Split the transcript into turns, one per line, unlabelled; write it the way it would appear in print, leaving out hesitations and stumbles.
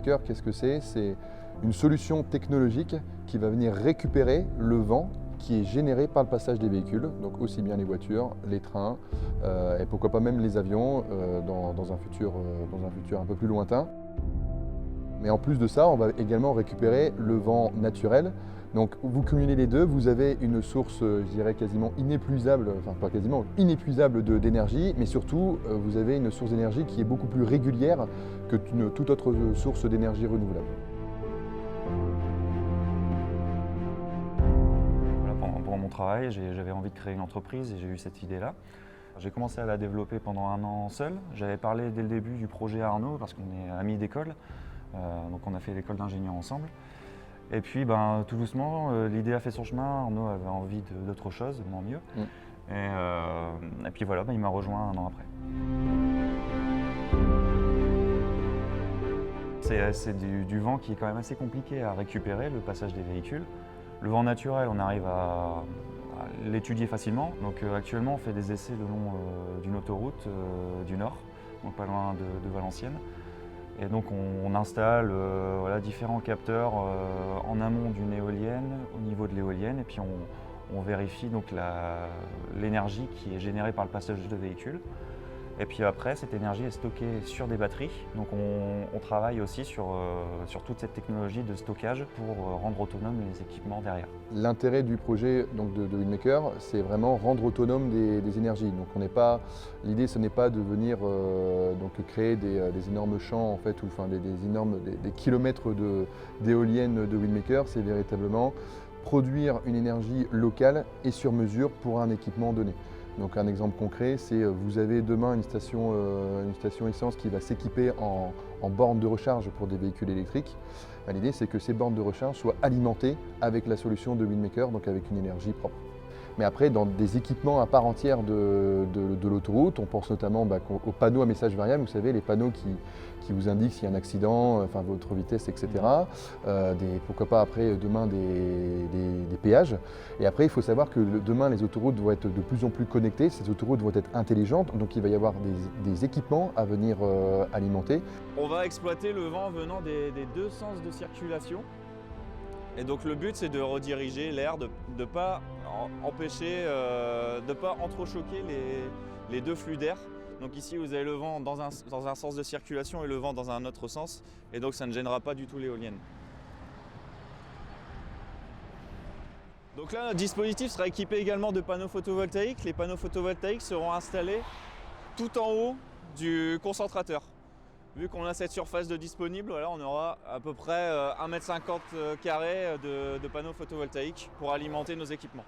Windmaker, qu'est-ce que c'est? C'est une solution technologique qui va venir récupérer le vent qui est généré par le passage des véhicules, donc aussi bien les voitures, les trains et pourquoi pas même les avions dans un futur un peu plus lointain. Mais en plus de ça, on va également récupérer le vent naturel. Donc vous cumulez les deux, vous avez une source, je dirais quasiment inépuisable, enfin pas quasiment, inépuisable d'énergie, mais surtout vous avez une source d'énergie qui est beaucoup plus régulière que toute autre source d'énergie renouvelable.
Voilà, pendant mon travail, j'avais envie de créer une entreprise et j'ai eu cette idée-là. J'ai commencé à la développer pendant 1 an seul. J'avais parlé dès le début du projet à Arnaud parce qu'on est amis d'école, donc on a fait l'école d'ingénieur ensemble. Et puis tout doucement, l'idée a fait son chemin, Arnaud avait envie d'autre chose, de moins mieux. Et puis voilà, il m'a rejoint 1 an après. C'est du vent qui est quand même assez compliqué à récupérer, le passage des véhicules. Le vent naturel, on arrive à l'étudier facilement. Donc actuellement, on fait des essais le long d'une autoroute du Nord, donc pas loin de Valenciennes. Et donc on installe différents capteurs en amont d'une éolienne, au niveau de l'éolienne, et puis on vérifie donc l'énergie qui est générée par le passage de véhicules. Et puis après, cette énergie est stockée sur des batteries. Donc on travaille aussi sur toute cette technologie de stockage pour rendre autonomes les équipements derrière.
L'intérêt du projet donc, de Windmaker, c'est vraiment rendre autonome des énergies. Donc l'idée, ce n'est pas de venir créer des énormes champs en fait, ou des kilomètres d'éoliennes de Windmaker, c'est véritablement produire une énergie locale et sur mesure pour un équipement donné. Donc un exemple concret, c'est vous avez demain une station essence qui va s'équiper en bornes de recharge pour des véhicules électriques. L'idée, c'est que ces bornes de recharge soient alimentées avec la solution de Windmaker, donc avec une énergie propre. Mais après, dans des équipements à part entière de l'autoroute, on pense notamment aux panneaux à message variable, vous savez, les panneaux qui vous indiquent s'il y a un accident, votre vitesse, etc. Pourquoi pas après, demain, des péages. Et après, il faut savoir que demain, les autoroutes vont être de plus en plus connectées, ces autoroutes vont être intelligentes, donc il va y avoir des équipements à venir alimenter.
On va exploiter le vent venant des 2 sens de circulation. Et donc le but, c'est de rediriger l'air, de ne pas empêcher, de ne pas entrechoquer les 2 flux d'air. Donc ici, vous avez le vent dans un sens de circulation et le vent dans un autre sens. Et donc ça ne gênera pas du tout l'éolienne. Donc là, notre dispositif sera équipé également de panneaux photovoltaïques. Les panneaux photovoltaïques seront installés tout en haut du concentrateur. Vu qu'on a cette surface de disponible, voilà, on aura à peu près 1,50 m² de panneaux photovoltaïques pour alimenter nos équipements.